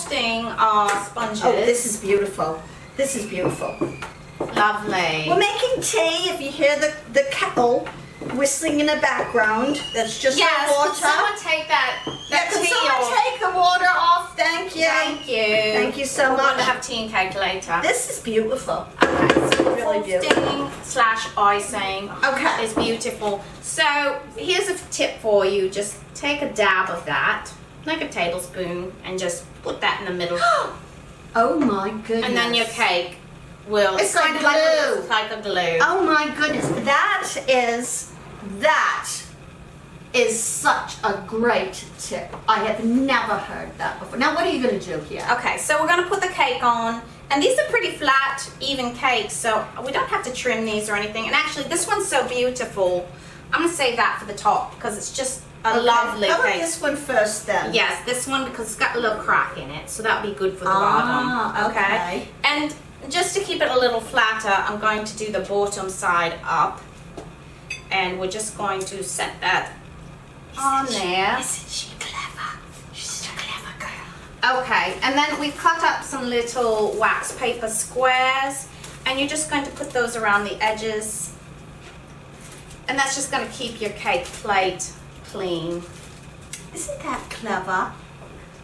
frosting sponges. Oh, this is beautiful. This is beautiful. Lovely. We're making tea. If you hear the kettle whistling in the background, that's just the water. Could someone take that Can tea someone off? take the water off? Thank you. Thank you. Thank you so We're going much. to have tea and cake later. This is beautiful. Okay, so Really beautiful. frosting / icing Okay. is beautiful. So here's a tip for you. Just take a dab of that, like a tablespoon, and just put that in the middle. Oh my goodness. And then your cake will... It's like kind of glue. It's like a glue. Oh my goodness. That is such a great tip. I have never heard that before. Now what are you going to do here? Okay, so we're going to put the cake on. And these are pretty flat, even cakes, so we don't have to trim these or anything. And actually, this one's so beautiful. I'm going to save that for the top because it's just a lovely How about cake. this one first then? Yes, this one because it's got a little crack in it, so that'll be good for the Ah, bottom. okay. And just to keep it a little flatter, I'm going to do the bottom side up. And we're just going to set that on there. Isn't she clever? She's a clever girl. Okay, and then we've cut up some little wax paper squares, and you're just going to put those around the edges. And that's just going to keep your cake plate clean. Isn't that clever?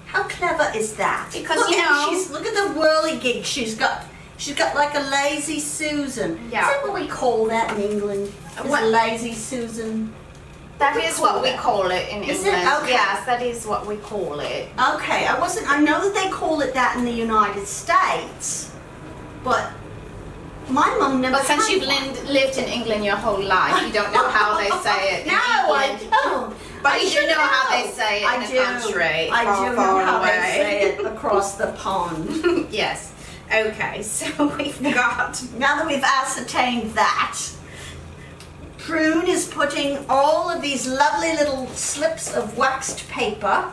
How clever is that? Because, look you know- look at the whirligig she's got. She's got like a lazy Susan. Yeah. Is that what we call that in England? Is What? lazy Susan? That we is call what we that? call it in Is it? England. Okay. Yes, that is what we call it. Okay, I know that they call it that in the United States, but my mum never. But since had you've one. lived in England your whole life, you don't know how they say it in No, I England. don't. But I you do should know how they say it in the country, I far, do far know how away. they say it across the pond. Yes. Okay, so we've got... Now that we've ascertained that, Prun is putting all of these lovely little slips of waxed paper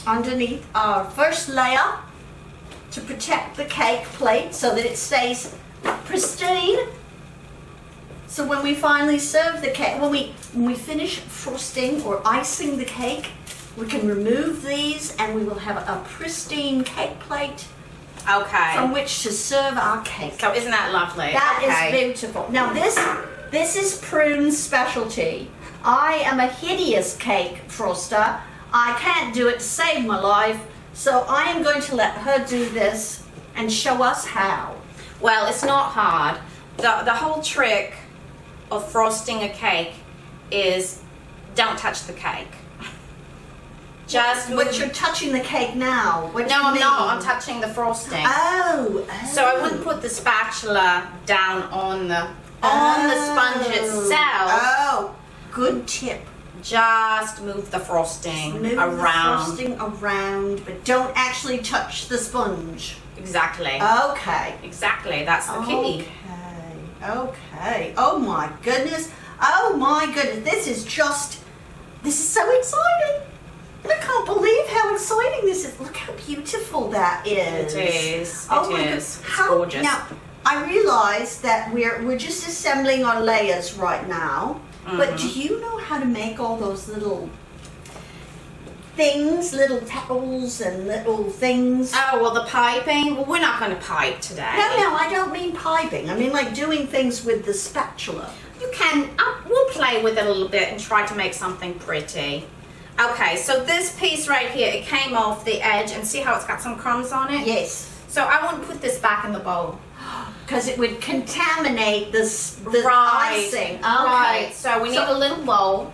underneath our first layer to protect the cake plate so that it stays pristine. So when we finally serve the cake, when we finish frosting or icing the cake, we can remove these and we will have a pristine cake plate Okay. from which to serve our cake. So isn't that lovely? That is okay. beautiful. Now this is Prun's specialty. I am a hideous cake froster. I can't do it to save my life, so I am going to let her do this and show us how. Well, it's not hard. The whole trick of frosting a cake is don't touch the cake. Just But you're touching the cake now. What do No, you I'm mean? not. I'm touching the frosting. Oh, So I wouldn't put the spatula down on the sponge itself. Oh, good tip. Just move the frosting Move around. the frosting around, but don't actually touch the sponge. Exactly. Okay. Exactly. That's the key. Okay. Oh my goodness. Oh my goodness. This is so exciting. I can't believe how exciting this is. Look how beautiful that is. It is. Oh my It God. is. It's gorgeous. Now, I realize that we're just assembling our layers right now. But do you know how to make all those little things, little tackles and little things? Oh, well, the piping. Well, we're not going to pipe today. No, I don't mean piping. I mean like doing things with the spatula. You can. We'll play with it a little bit and try to make something pretty. Okay, so this piece right here, it came off the edge, and see how it's got some crumbs on it? Yes. So I won't put this back in the bowl. Because it would contaminate the Right. icing. Okay. Right. So we need a little bowl.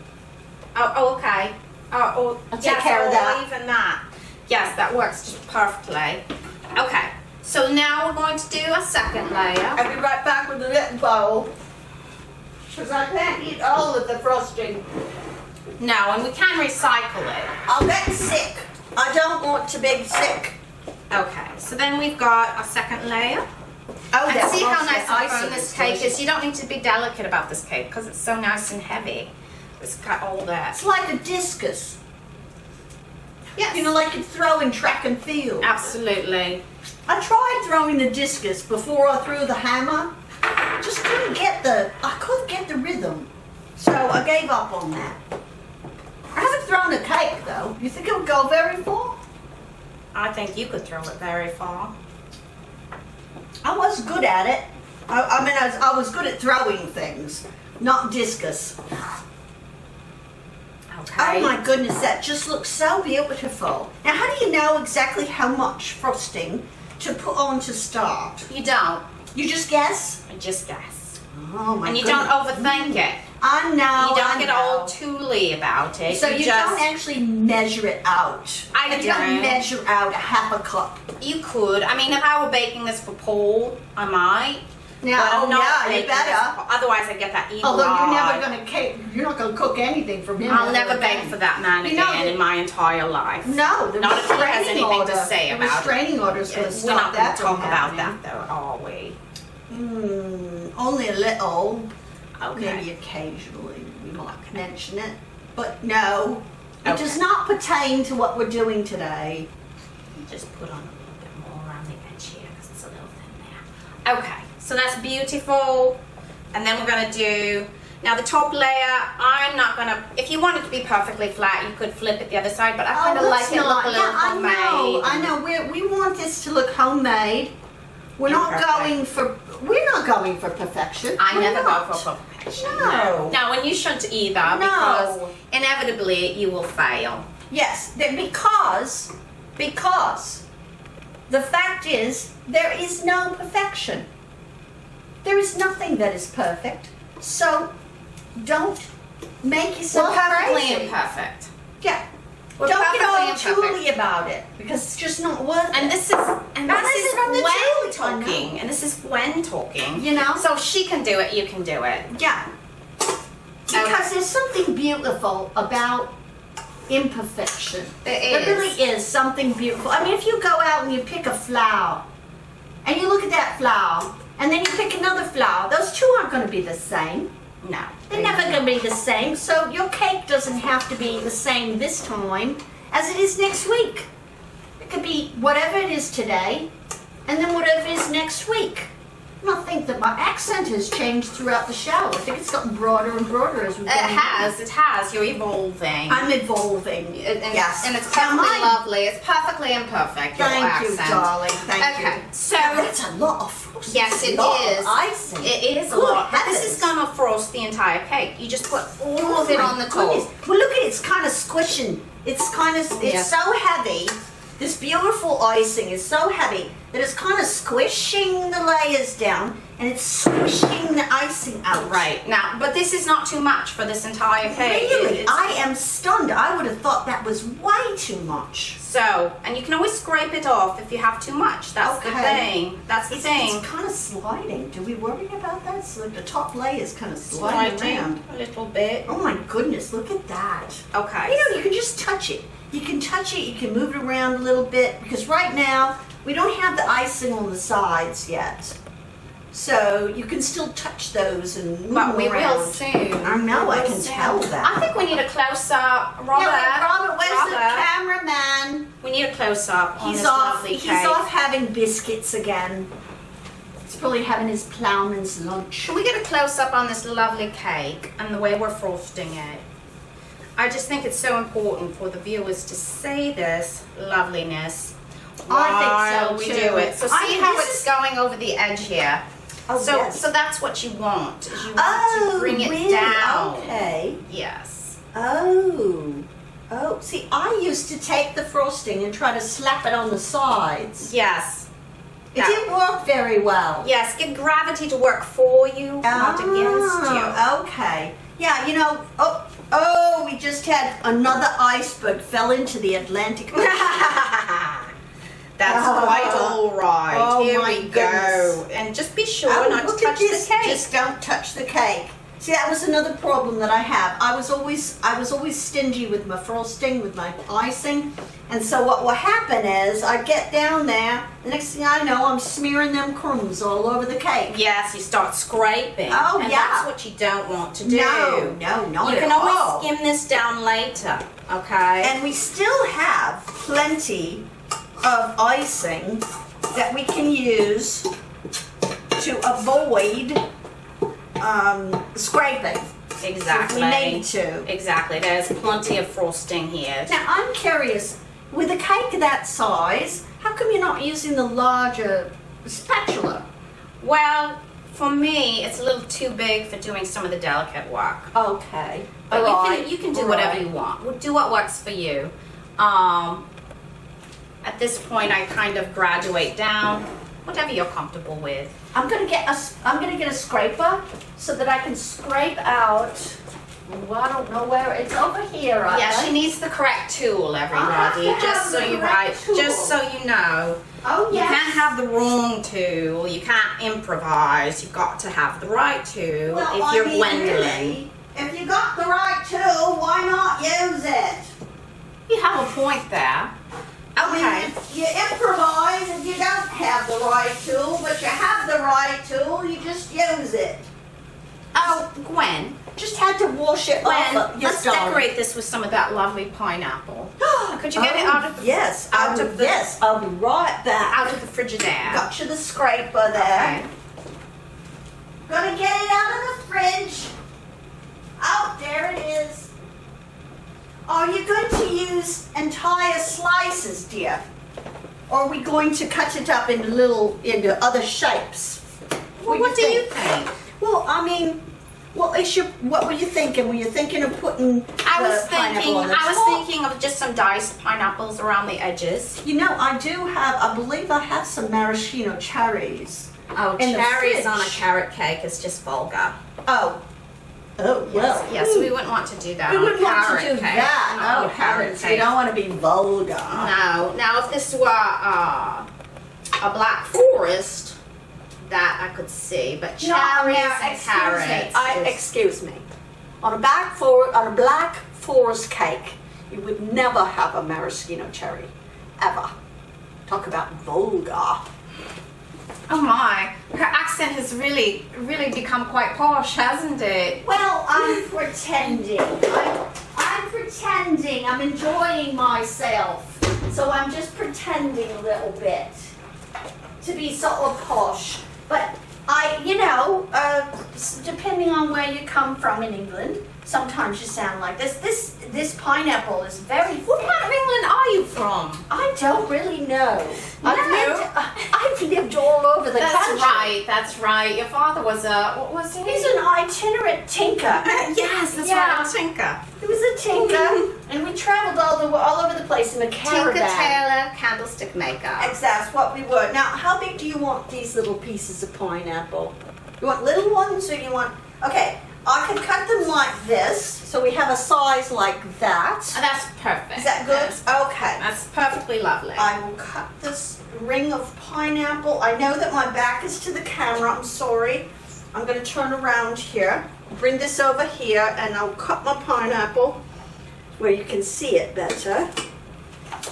Oh, okay. I'll take care of that. Even that. Yes, that works just perfectly. Okay. So now we're going to do a second layer. I'll be right back with the little bowl. Because I can't eat all of the frosting. No, and we can recycle it. I'll get sick. I don't want to be sick. Okay. So then we've got a second layer. Oh, And see how nice and icing firm this cake is. You don't need to be delicate about this cake because it's so nice and heavy. It's got all that. It's like a discus. Yes. You know, like you throw in track and field. Absolutely. I tried throwing the discus before I threw the hammer. Just couldn't get the rhythm. So I gave up on that. I haven't thrown a cake though. You think it would go very far? I think you could throw it very far. I was good at it. I mean, I was good at throwing things, not discus. Okay. Oh my goodness, that just looks so beautiful. Now, how do you know exactly how much frosting to put on to start? You don't. You just guess? I just guess. Oh my And you goodness. don't overthink it. I know. You don't I get know. all tooly about it. So you just, don't actually measure it out. I You don't don't. measure out a half a cup. You could. I mean, if I were baking this for Paul, I might. Yeah, But I'm oh not yeah, you baking this better. for- otherwise, I get that evil Although you're eye. never gonna cake, you're not gonna cook anything from him. I'll ever never bake again. for that man You know again that- in my entire life. No, the Not if he has restraining anything order. to say the about it. restraining order's gonna We're stop not going that to talk from about happening. that, though, are we? Only a little. Okay. Maybe occasionally we might mention it, but no, it Okay. does not pertain to what we're doing today. Just put on a little bit more around the edge here because it's a little thin there. Okay, so that's beautiful. And then we're going to do, now the top layer, I'm not going to, if you want it to be perfectly flat, you could flip it the other side, but I kind of like it look a little homemade. I know. We want this to look homemade. We're not Imperfect. we're not going for perfection. I We're never not. go for perfection. No. No, and you shouldn't either No. because inevitably you will fail. Yes, because the fact is there is no perfection. There is nothing that is perfect. So don't make We're yourself perfectly crazy. imperfect. Yeah. We're Don't get all perfectly imperfect. tooly about it because it's just not worth And it. this is from the Gwen truth, I know. talking, and this is Gwen talking. You know? So if she can do it, you can do it. Yeah. Because there's something beautiful about imperfection. There There is. really is something beautiful. I mean, if you go out and you pick a flower, and you look at that flower, and then you pick another flower, those two aren't going to be the same. No. They're never going to be the same. So your cake doesn't have to be the same this time as it is next week. It could be whatever it is today, and then whatever it is next week. And I think that my accent has changed throughout the show. I think it's gotten broader and broader as we've It gone. has. You're evolving. I'm evolving. And, Yes. and it's Now, perfectly mine- lovely. It's perfectly imperfect. Your Thank you, accent. darling. Thank Okay, you. so Now, that's a lot of frosting. yes, it Lot of is. icing. It is a Good lot. But this heavens. is gonna frost the entire cake. You just put all Oh of it my on the goodness. top. Well, look at it. It's kind of squishing. It's Yeah. so heavy. This beautiful icing is so heavy that it's kind of squishing the layers down and it's squishing the icing out. Right now, but this is not too much for this entire cake. Really? It's- I am stunned. I would have thought that was way too much. So, and you can always scrape it off if you have too much. That's the Okay. thing. That's the thing. It's kind of sliding. Do we worry about that? So like the top layer is kind of sliding around. a little bit. Oh my goodness, look at that. Okay. You know, you can just touch it. You can touch it, you can move it around a little bit because right now we don't have the icing on the sides yet. So you can still touch those and move But them we around. will soon. I know, We I will can soon. tell that. I think we need a close up. Robert, Robert, where's the Robert, cameraman? we need a close up on He's this off. lovely He's cake. off having biscuits again. He's probably having his ploughman's lunch. Should we get a close up on this lovely cake and the way we're frosting it? I just think it's so important for the viewers to see this loveliness I while think so, we too. do it. So I see mean, how this it's is- going over the edge here. Oh, So yes. so that's what you want. Is you want to bring it really? down. Okay. Yes. Oh, see, I used to take the frosting and try to slap it on the sides. Yes. It That- didn't work very well. Yes, get gravity to work for you, not against you. Okay. Yeah, you know, we just had another iceberg fell into the Atlantic Ocean. That's quite all right. Oh Here my we goodness. go. And just be sure Oh, not to look at touch the this. cake. Just don't touch the cake. See, that was another problem that I have. I was always stingy with my frosting, with my icing. And so what will happen is I get down there, the next thing I know, I'm smearing them crumbs all over the cake. Yes, you start scraping. Oh, and yeah. that's what you don't want to do. No, not You at can all. always skim this down later, okay? And we still have plenty of icing that we can use to avoid scraping. Exactly. If we need to. Exactly. There's plenty of frosting here. Now I'm curious, with a cake that size, how come you're not using the larger spatula? Well, for me, it's a little too big for doing some of the delicate work. Okay. But Alright, you can do whatever you want. We'll do what works for you. At this point, I kind of graduate down, whatever you're comfortable with. I'm gonna get a scraper so that I can scrape out. Well, I don't know where it's over here. I Yeah, she think. needs the correct tool, I everybody. have to Just have so the you correct tool. just so you know. Oh You yes. can't have the wrong tool. You can't improvise. You've got to have the right tool Well, if you're I mean, Gwendolyn. really, if you got the right tool, why not use it? You have a point there. I mean, Okay. if you improvise if you don't have the right tool, but you have the right tool, you just use it. Oh, Gwen. Just had to wash it Gwen, off. let's decorate this with some of that lovely pineapple. Could you get it out of the Yes, out of the yes, I'll be right back. out of the Frigidaire? Got you the scraper there. Okay. Gonna get it out of the fridge. Oh, there it is. Are you going to use entire slices, dear? Or are we going to cut it up into other shapes? Well, what do you think? Well, I mean, what were you thinking? Were you thinking of putting I was the pineapple thinking. on the I was top? thinking of just some diced pineapples around the edges. You know, I believe I have some maraschino cherries. Oh, In the cherries fridge. on a carrot cake is just vulgar. Oh, well. Yes, we wouldn't want to do that. We on wouldn't want to carrot do cake. that. Not No, on carrot heavens, we cake. don't want to be vulgar. No. Now, if this were a black forest, that I could see, but cherries and carrots. Excuse me. On a black forest cake, you would never have a maraschino cherry, ever. Talk about vulgar. Oh my, her accent has really become quite posh, hasn't it? Well, I'm pretending. I'm pretending. I'm enjoying myself. So I'm just pretending a little bit to be sort of posh. But depending on where you come from in England, sometimes you sound like this. This pineapple is very. What part of England are you from? I don't really know. No. I've lived all over the country. That's right. Your father was what was he? He's an itinerant tinker. Yes, that's Yeah. right, a tinker. He was a tinker, and we traveled all over the place in a caravan. Tinker Tailor Candlestick Maker. That's what we were. Now, how big do you want these little pieces of pineapple? You want little ones, or you want? Okay, I can cut them like this, so we have a size like that. Oh, that's perfect. Is that good? Yes. Okay. That's perfectly lovely. I will cut this ring of pineapple. I know that my back is to the camera. I'm sorry. I'm going to turn around here. Bring this over here, and I'll cut my pineapple where you can see it better.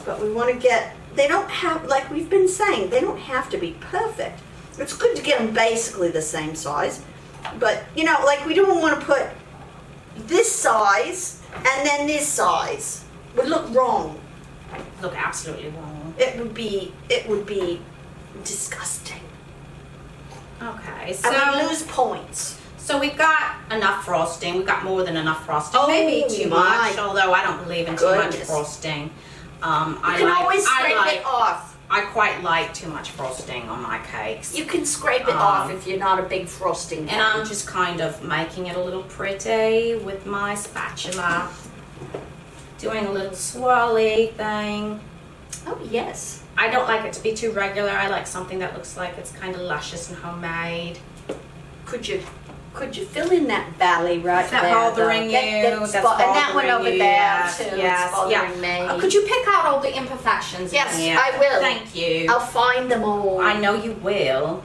But we want to get, they don't have, like we've been saying, they don't have to be perfect. It's good to get them basically the same size. But, like we don't want to put this size and then this size. Would look wrong. Look absolutely wrong. It would be disgusting. Okay, I would so lose points. we've got enough frosting. We've got more than enough frosting. Oh, Maybe too my much, although I don't believe in too much goodness. frosting. You can always scrape it off. I quite like too much frosting on my cakes. You can scrape it off if you're not a big frosting And fan. I'm just kind of making it a little pretty with my spatula. Doing a little swirly thing. Oh, yes. I don't like it to be too regular. I like something that looks like it's kind of luscious and homemade. Could you fill in that valley right Is that there? bothering though? you? That That's spot, and that one bothering over you. there Yes, too. yes, It's bothering me. Could you pick out all the imperfections Yes, in here? I will. Thank you. I'll find them all. I know you will.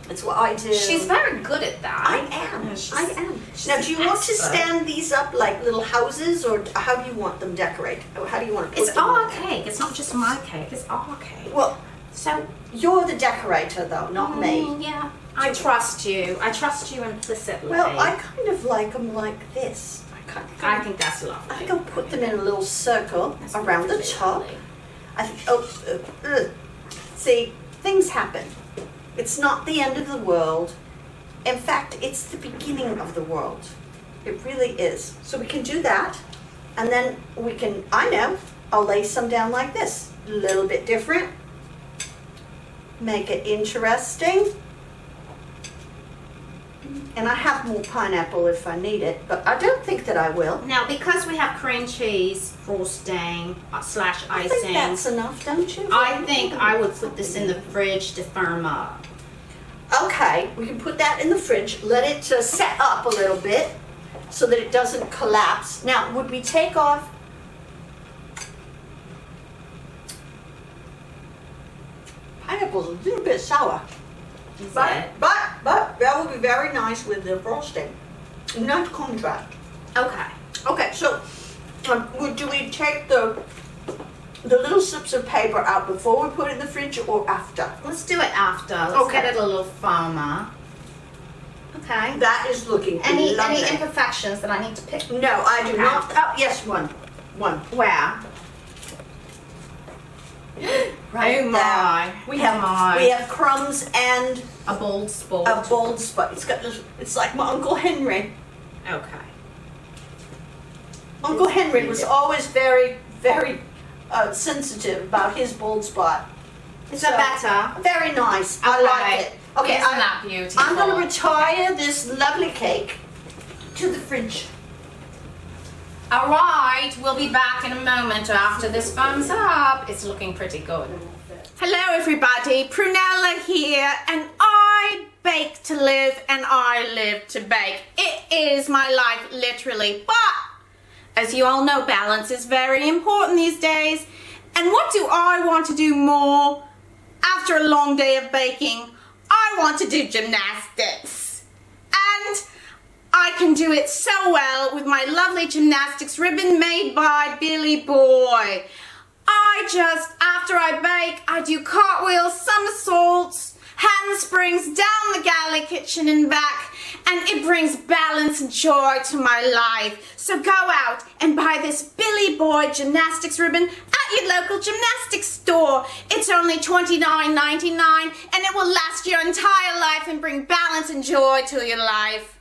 That's what I do. She's very good at that. I am. She's- I am. she's Now, an do you want to expert. stand these up like little houses, or how do you want them decorated? Or how do you want to put It's them? our cake. It's not just my cake. It's our cake. Well, So you're the decorator, though, not me. Yeah. I trust you. I trust you implicitly. Well, I kind of like them like this. I think that's lovely. I think I'll put them in a little circle That's around the perfectly top. lovely. I think. See, things happen. It's not the end of the world. In fact, it's the beginning of the world. It really is. So we can do that, and then we can. I know. I'll lay some down like this. A little bit different. Make it interesting. And I have more pineapple if I need it, but I don't think that I will. Now, because we have cream cheese frosting slash icing, I think that's enough, don't you? I think I would put this in the fridge to firm up. Okay, we can put that in the fridge, let it set up a little bit so that it doesn't collapse. Now, would we take off? Pineapple's a little bit sour. But that would be very nice with the frosting. Nice contrast. Okay. Okay, so do we take the little slips of paper out before we put it in the fridge or after? Let's do it after. Let's Okay. get it a little firmer. Okay. That is looking Any lovely. imperfections that I need to pick? No, I do Okay. not. Oh, yes, one. Where? Right Oh my. there. We have crumbs and A bold spot. a bald spot. It's like my Uncle Henry. Okay. Uncle Henry was always very, very sensitive about his bald spot. Is that better? Very nice. I like it. Okay, Isn't that beautiful? I'm going to retire this lovely cake to the fridge. All right, we'll be back in a moment after this firms up. It's looking pretty good. Hello everybody, Prunella here, and I bake to live and I live to bake. It is my life, literally, but as you all know, balance is very important these days. And what do I want to do more after a long day of baking? I want to do gymnastics. And I can do it so well with my lovely gymnastics ribbon made by Billy Boy. After I bake, I do cartwheels, somersaults, handsprings down the galley kitchen and back, and it brings balance and joy to my life. So go out and buy this Billy Boy gymnastics ribbon at your local gymnastics store. It's only $29.99 and it will last your entire life and bring balance and joy to your life.